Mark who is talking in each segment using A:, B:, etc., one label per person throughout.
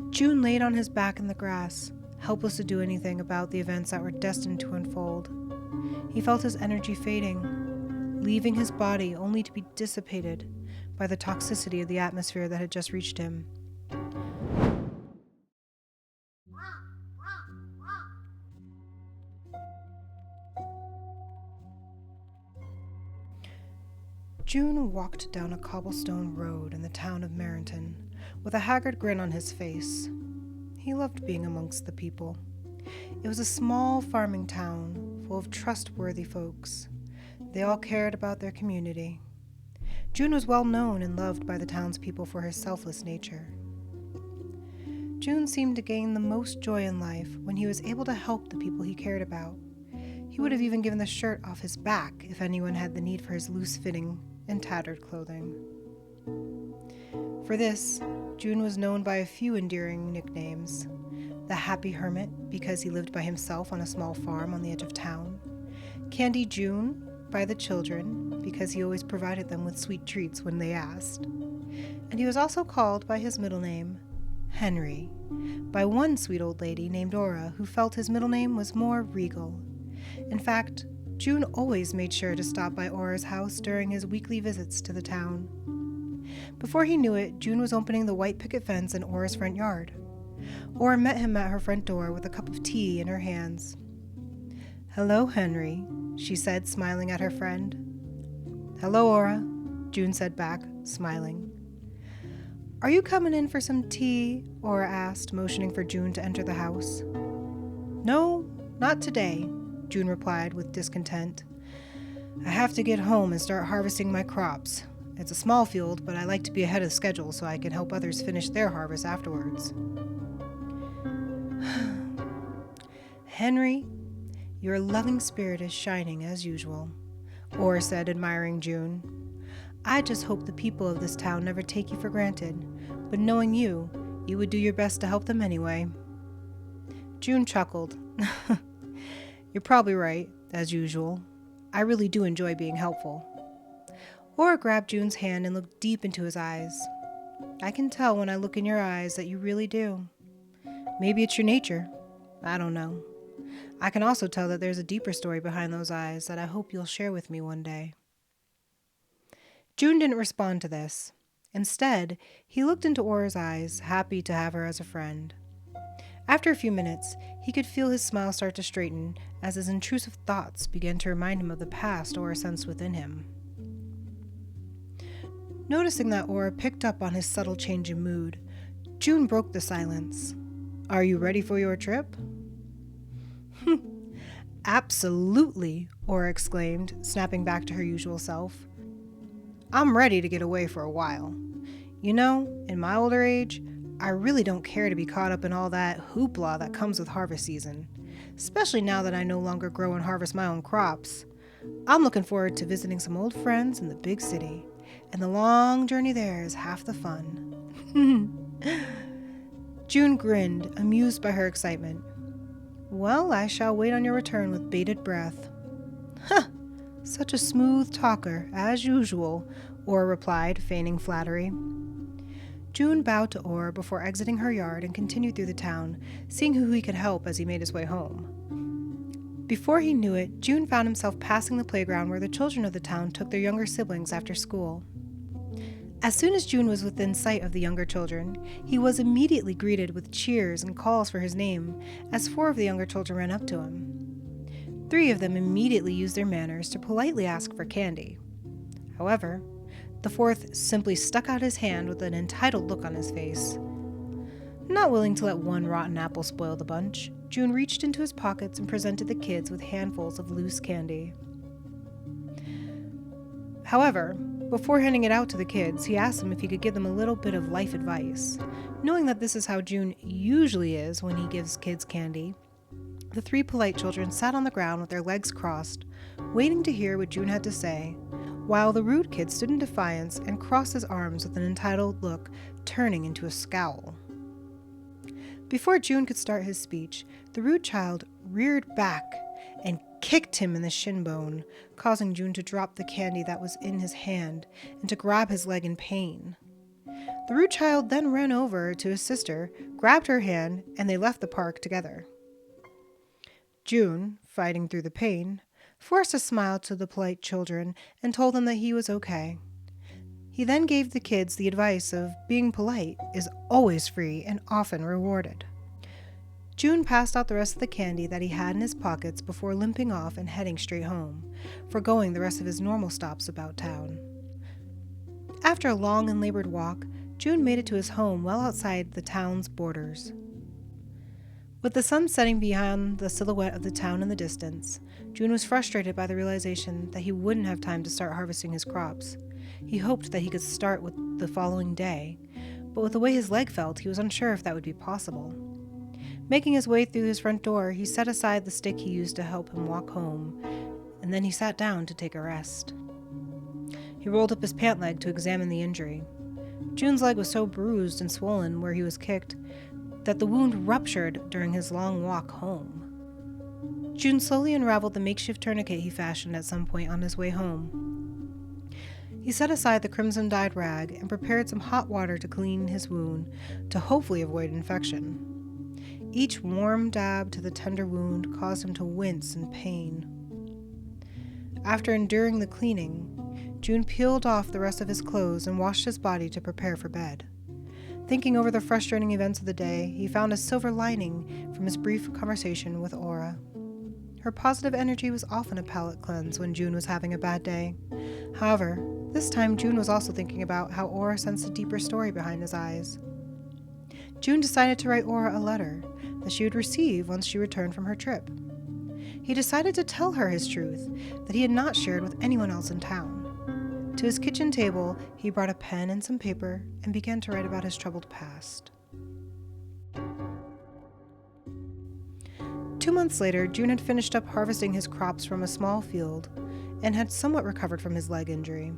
A: June laid on his back in the grass, helpless to do anything about the events that were destined to unfold. He felt his energy fading, leaving his body only to be dissipated by the toxicity of the atmosphere that had just reached him. June walked down a cobblestone road in the town of Meryton, with a haggard grin on his face. He loved being amongst the people. It was a small farming town full of trustworthy folks. They all cared about their community. June was well known and loved by the townspeople for his selfless nature. June seemed to gain the most joy in life when he was able to help the people he cared about. He would have even given the shirt off his back if anyone had the need for his loose-fitting and tattered clothing. For this, June was known by a few endearing nicknames. The Happy Hermit, because he lived by himself on a small farm on the edge of town. Candy June, by the children, because he always provided them with sweet treats when they asked. And he was also called by his middle name, Henry, by one sweet old lady named Aura, who felt his middle name was more regal. In fact, June always made sure to stop by Aura's house during his weekly visits to the town. Before he knew it, June was opening the white picket fence in Aura's front yard. Aura met him at her front door with a cup of tea in her hands. "Hello, Henry," she said, smiling at her friend. "Hello, Aura," June said back, smiling. "Are you coming in for some tea?" Aura asked, motioning for June to enter the house. "No, not today," June replied with discontent. "I have to get home and start harvesting my crops. It's a small field, but I like to be ahead of schedule so I can help others finish their harvest afterwards." "Henry, your loving spirit is shining as usual," Aura said, admiring June. "I just hope the people of this town never take you for granted, but knowing you, you would do your best to help them anyway." June chuckled. "You're probably right, as usual. I really do enjoy being helpful." Aura grabbed June's hand and looked deep into his eyes. "I can tell when I look in your eyes that you really do. Maybe it's your nature. I don't know. I can also tell that there's a deeper story behind those eyes that I hope you'll share with me one day." June didn't respond to this. Instead, he looked into Aura's eyes, happy to have her as a friend. After a few minutes, he could feel his smile start to straighten as his intrusive thoughts began to remind him of the past Aura sensed within him. Noticing that Aura picked up on his subtle change in mood, June broke the silence. "Are you ready for your trip?" "Absolutely," Aura exclaimed, snapping back to her usual self. "I'm ready to get away for a while. You know, in my older age, I really don't care to be caught up in all that hoopla that comes with harvest season, especially now that I no longer grow and harvest my own crops. I'm looking forward to visiting some old friends in the big city, and the long journey there is half the fun." June grinned, amused by her excitement. "Well, I shall wait on your return with bated breath." "Huh! Such a smooth talker, as usual," Aura replied, feigning flattery. June bowed to Aura before exiting her yard and continued through the town, seeing who he could help as he made his way home. Before he knew it, June found himself passing the playground where the children of the town took their younger siblings after school. As soon as June was within sight of the younger children, he was immediately greeted with cheers and calls for his name as 4 of the younger children ran up to him. 3 of them immediately used their manners to politely ask for candy. However, the 4th simply stuck out his hand with an entitled look on his face. Not willing to let one rotten apple spoil the bunch, June reached into his pockets and presented the kids with handfuls of loose candy. However, before handing it out to the kids, he asked them if he could give them a little bit of life advice. Knowing that this is how June usually is when he gives kids candy, the 3 polite children sat on the ground with their legs crossed, waiting to hear what June had to say, while the rude kid stood in defiance and crossed his arms with an entitled look, turning into a scowl. Before June could start his speech, the rude child reared back and kicked him in the shin bone, causing June to drop the candy that was in his hand and to grab his leg in pain. The rude child then ran over to his sister, grabbed her hand, and they left the park together. June, fighting through the pain, forced a smile to the polite children and told them that he was okay. He then gave the kids the advice of being polite is always free and often rewarded. June passed out the rest of the candy that he had in his pockets before limping off and heading straight home, foregoing the rest of his normal stops about town. After a long and labored walk, June made it to his home well outside the town's borders. With the sun setting behind the silhouette of the town in the distance, June was frustrated by the realization that he wouldn't have time to start harvesting his crops. He hoped that he could start with the following day, but with the way his leg felt, he was unsure if that would be possible. Making his way through his front door, he set aside the stick he used to help him walk home, and then he sat down to take a rest. He rolled up his pant leg to examine the injury. June's leg was so bruised and swollen where he was kicked that the wound ruptured during his long walk home. June slowly unraveled the makeshift tourniquet he fashioned at some point on his way home. He set aside the crimson-dyed rag and prepared some hot water to clean his wound to hopefully avoid infection. Each warm dab to the tender wound caused him to wince in pain. After enduring the cleaning, June peeled off the rest of his clothes and washed his body to prepare for bed. Thinking over the frustrating events of the day, he found a silver lining from his brief conversation with Aura. Her positive energy was often a palate cleanse when June was having a bad day. However, this time June was also thinking about how Aura sensed a deeper story behind his eyes. June decided to write Aura a letter that she would receive once she returned from her trip. He decided to tell her his truth that he had not shared with anyone else in town. To his kitchen table, he brought a pen and some paper and began to write about his troubled past. 2 months later, June had finished up harvesting his crops from a small field and had somewhat recovered from his leg injury.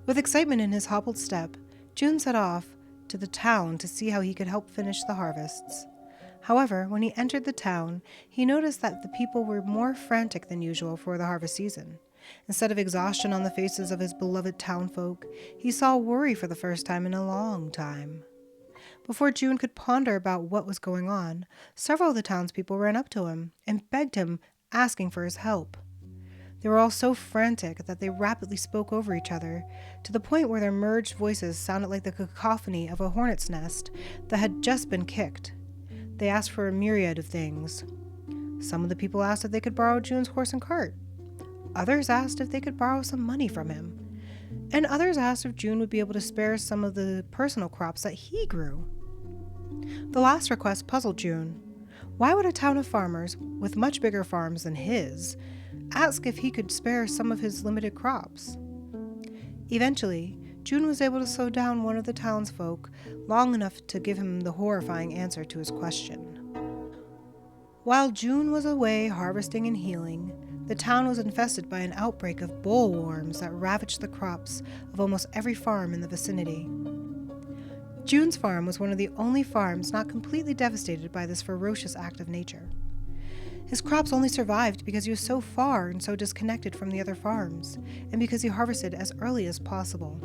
A: With excitement in his hobbled step, June set off to the town to see how he could help finish the harvests. However, when he entered the town, he noticed that the people were more frantic than usual for the harvest season. Instead of exhaustion on the faces of his beloved townfolk, he saw worry for the first time in a long time. Before June could ponder about what was going on, several of the townspeople ran up to him and begged him, asking for his help. They were all so frantic that they rapidly spoke over each other, to the point where their merged voices sounded like the cacophony of a hornet's nest that had just been kicked. They asked for a myriad of things. Some of the people asked if they could borrow June's horse and cart. Others asked if they could borrow some money from him. And others asked if June would be able to spare some of the personal crops that he grew. The last request puzzled June. Why would a town of farmers, with much bigger farms than his, ask if he could spare some of his limited crops? Eventually, June was able to slow down one of the townsfolk long enough to give him the horrifying answer to his question. While June was away harvesting and healing, the town was infested by an outbreak of bollworms that ravaged the crops of almost every farm in the vicinity. June's farm was one of the only farms not completely devastated by this ferocious act of nature. His crops only survived because he was so far and so disconnected from the other farms, and because he harvested as early as possible.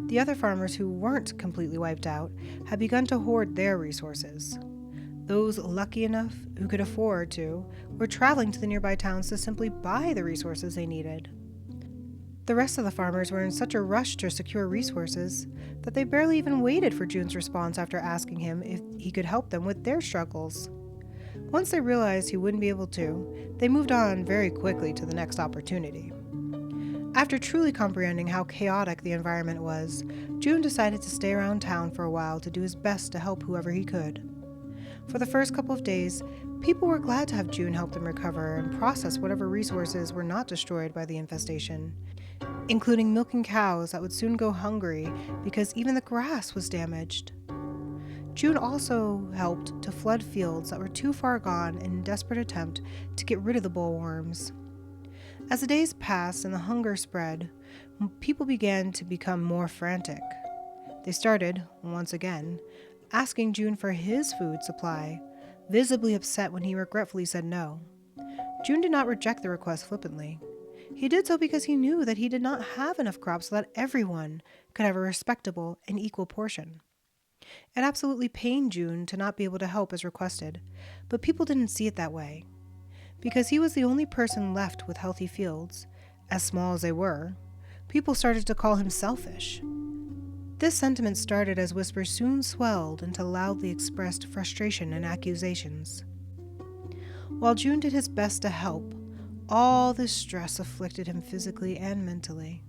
A: The other farmers who weren't completely wiped out had begun to hoard their resources. Those lucky enough who could afford to were traveling to the nearby towns to simply buy the resources they needed. The rest of the farmers were in such a rush to secure resources that they barely even waited for June's response after asking him if he could help them with their struggles. Once they realized he wouldn't be able to, they moved on very quickly to the next opportunity. After truly comprehending how chaotic the environment was, June decided to stay around town for a while to do his best to help whoever he could. For the first couple of days, people were glad to have June help them recover and process whatever resources were not destroyed by the infestation, including milking cows that would soon go hungry because even the grass was damaged. June also helped to flood fields that were too far gone in a desperate attempt to get rid of the bollworms. As the days passed and the hunger spread, people began to become more frantic. They started, once again, asking June for his food supply, visibly upset when he regretfully said no. June did not reject the request flippantly. He did so because he knew that he did not have enough crops so that everyone could have a respectable and equal portion. It absolutely pained June to not be able to help as requested, but people didn't see it that way. Because he was the only person left with healthy fields, as small as they were, people started to call him selfish. This sentiment started as whispers soon swelled into loudly expressed frustration and accusations. While June did his best to help, all this stress afflicted him physically and mentally.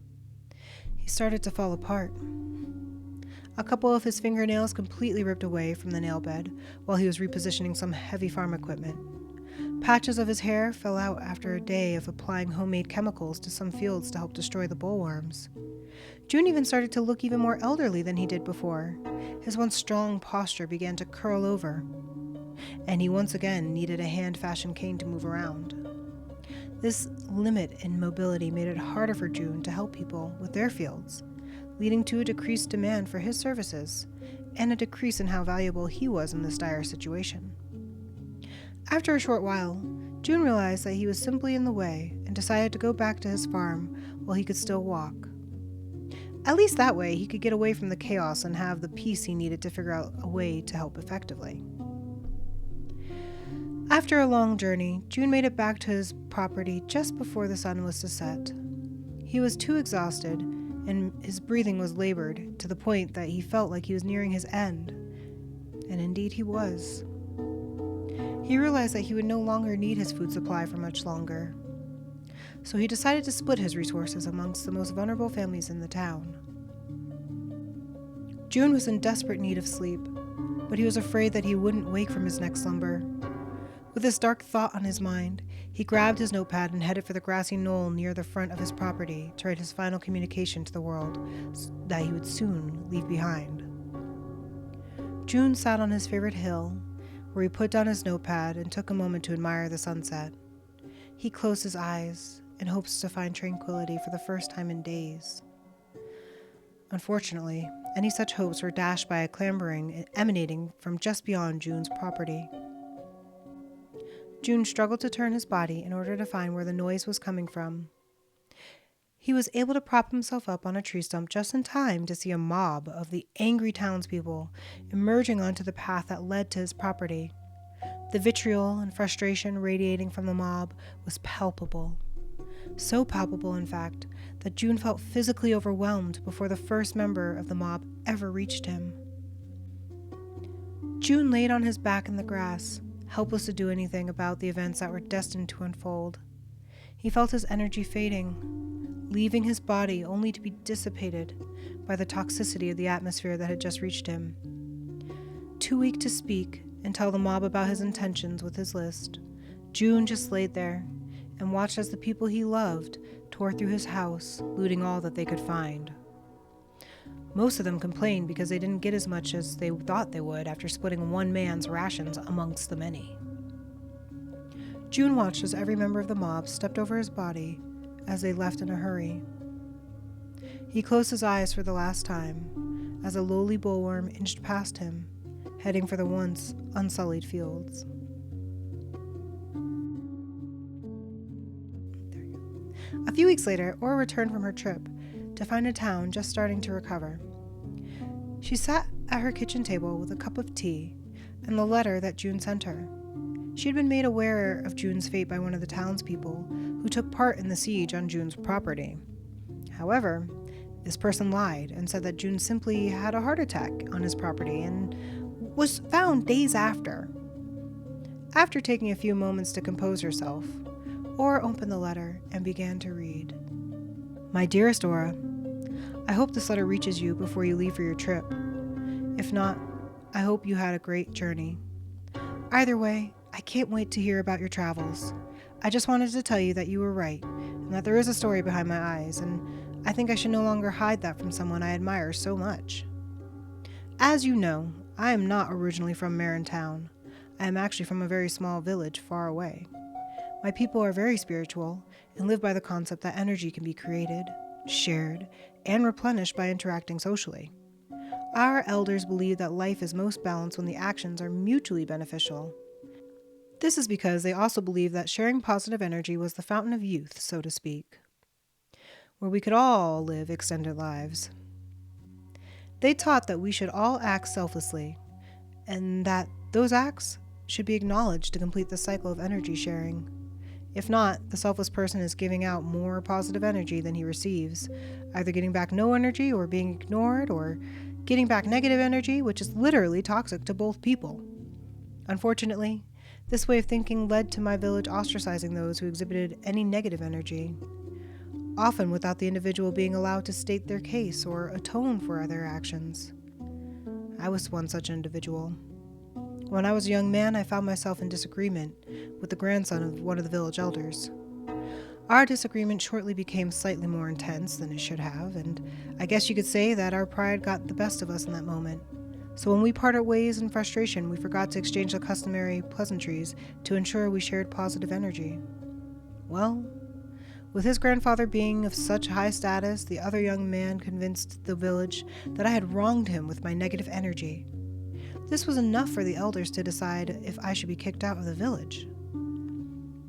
A: He started to fall apart. A couple of his fingernails completely ripped away from the nail bed while he was repositioning some heavy farm equipment. Patches of his hair fell out after a day of applying homemade chemicals to some fields to help destroy the bollworms. June even started to look even more elderly than he did before. His once strong posture began to curl over, and he once again needed a hand-fashioned cane to move around. This limit in mobility made it harder for June to help people with their fields, leading to a decreased demand for his services and a decrease in how valuable he was in this dire situation. After a short while, June realized that he was simply in the way and decided to go back to his farm while he could still walk. At least that way he could get away from the chaos and have the peace he needed to figure out a way to help effectively. After a long journey, June made it back to his property just before the sun was to set. He was too exhausted, and his breathing was labored to the point that he felt like he was nearing his end. And indeed he was. He realized that he would no longer need his food supply for much longer. So he decided to split his resources amongst the most vulnerable families in the town. June was in desperate need of sleep, but he was afraid that he wouldn't wake from his next slumber. With this dark thought on his mind, he grabbed his notepad and headed for the grassy knoll near the front of his property to write his final communication to the world that he would soon leave behind. June sat on his favorite hill, where he put down his notepad and took a moment to admire the sunset. He closed his eyes in hopes to find tranquility for the first time in days. Unfortunately, any such hopes were dashed by a clambering emanating from just beyond June's property. June struggled to turn his body in order to find where the noise was coming from. He was able to prop himself up on a tree stump just in time to see a mob of the angry townspeople emerging onto the path that led to his property. The vitriol and frustration radiating from the mob was palpable. So palpable, in fact, that June felt physically overwhelmed before the first member of the mob ever reached him. June laid on his back in the grass, helpless to do anything about the events that were destined to unfold. He felt his energy fading, leaving his body only to be dissipated by the toxicity of the atmosphere that had just reached him. Too weak to speak and tell the mob about his intentions with his list, June just laid there and watched as the people he loved tore through his house, looting all that they could find. Most of them complained because they didn't get as much as they thought they would after splitting one man's rations amongst the many. June watched as every member of the mob stepped over his body as they left in a hurry. He closed his eyes for the last time as a lowly bullworm inched past him, heading for the once unsullied fields. A few weeks later, Aura returned from her trip to find a town just starting to recover. She sat at her kitchen table with a cup of tea and the letter that June sent her. She had been made aware of June's fate by one of the townspeople who took part in the siege on June's property. However, this person lied and said that June simply had a heart attack on his property and was found days after. After taking a few moments to compose herself, Aura opened the letter and began to read. My dearest Aura, I hope this letter reaches you before you leave for your trip. If not, I hope you had a great journey. Either way, I can't wait to hear about your travels. I just wanted to tell you that you were right, and that there is a story behind my eyes, and I think I should no longer hide that from someone I admire so much. As you know, I am not originally from Marintown. I am actually from a very small village far away. My people are very spiritual and live by the concept that energy can be created, shared, and replenished by interacting socially. Our elders believe that life is most balanced when the actions are mutually beneficial. This is because they also believe that sharing positive energy was the fountain of youth, so to speak. where we could all live extended lives. They taught that we should all act selflessly, and that those acts should be acknowledged to complete the cycle of energy sharing. If not, the selfless person is giving out more positive energy than he receives, either getting back no energy or being ignored, or getting back negative energy, which is literally toxic to both people. Unfortunately, this way of thinking led to my village ostracizing those who exhibited any negative energy, often without the individual being allowed to state their case or atone for their actions. I was one such individual. When I was a young man, I found myself in disagreement with the grandson of one of the village elders. Our disagreement shortly became slightly more intense than it should have, and I guess you could say that our pride got the best of us in that moment. So when we parted ways in frustration, we forgot to exchange the customary pleasantries to ensure we shared positive energy. Well, with his grandfather being of such high status, the other young man convinced the village that I had wronged him with my negative energy. This was enough for the elders to decide if I should be kicked out of the village.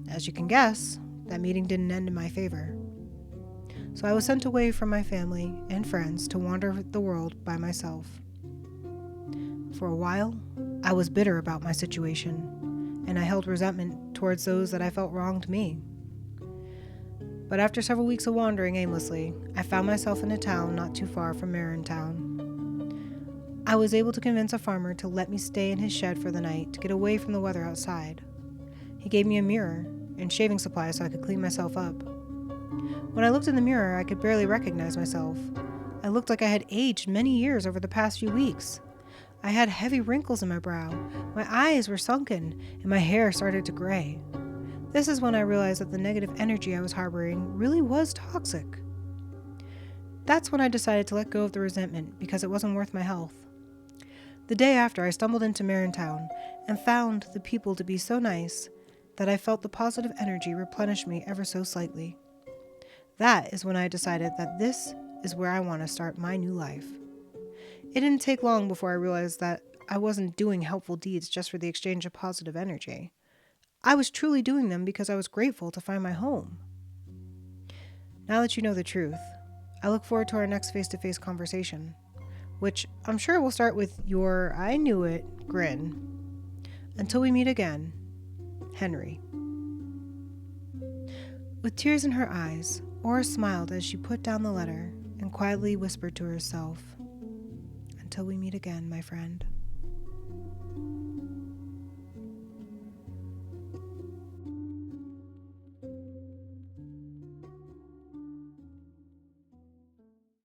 A: As you can guess, that meeting didn't end in my favor. So I was sent away from my family and friends to wander the world by myself. For a while, I was bitter about my situation, and I held resentment towards those that I felt wronged me. But after several weeks of wandering aimlessly, I found myself in a town not too far from Town. I was able to convince a farmer to let me stay in his shed for the night to get away from the weather outside. He gave me a mirror and shaving supplies so I could clean myself up. When I looked in the mirror, I could barely recognize myself. I looked like I had aged many years over the past few weeks. I had heavy wrinkles in my brow, my eyes were sunken, and my hair started to gray. This is when I realized that the negative energy I was harboring really was toxic. That's when I decided to let go of the resentment because it wasn't worth my health. The day after, I stumbled into Town and found the people to be so nice that I felt the positive energy replenish me ever so slightly. That is when I decided that this is where I want to start my new life. It didn't take long before I realized that I wasn't doing helpful deeds just for the exchange of positive energy. I was truly doing them because I was grateful to find my home. Now that you know the truth, I look forward to our next face-to-face conversation, which I'm sure will start with your "I knew it" grin. Until we meet again, Henry. With tears in her eyes, Aura smiled as she put down the letter and quietly whispered to herself, "Until we meet again, my friend."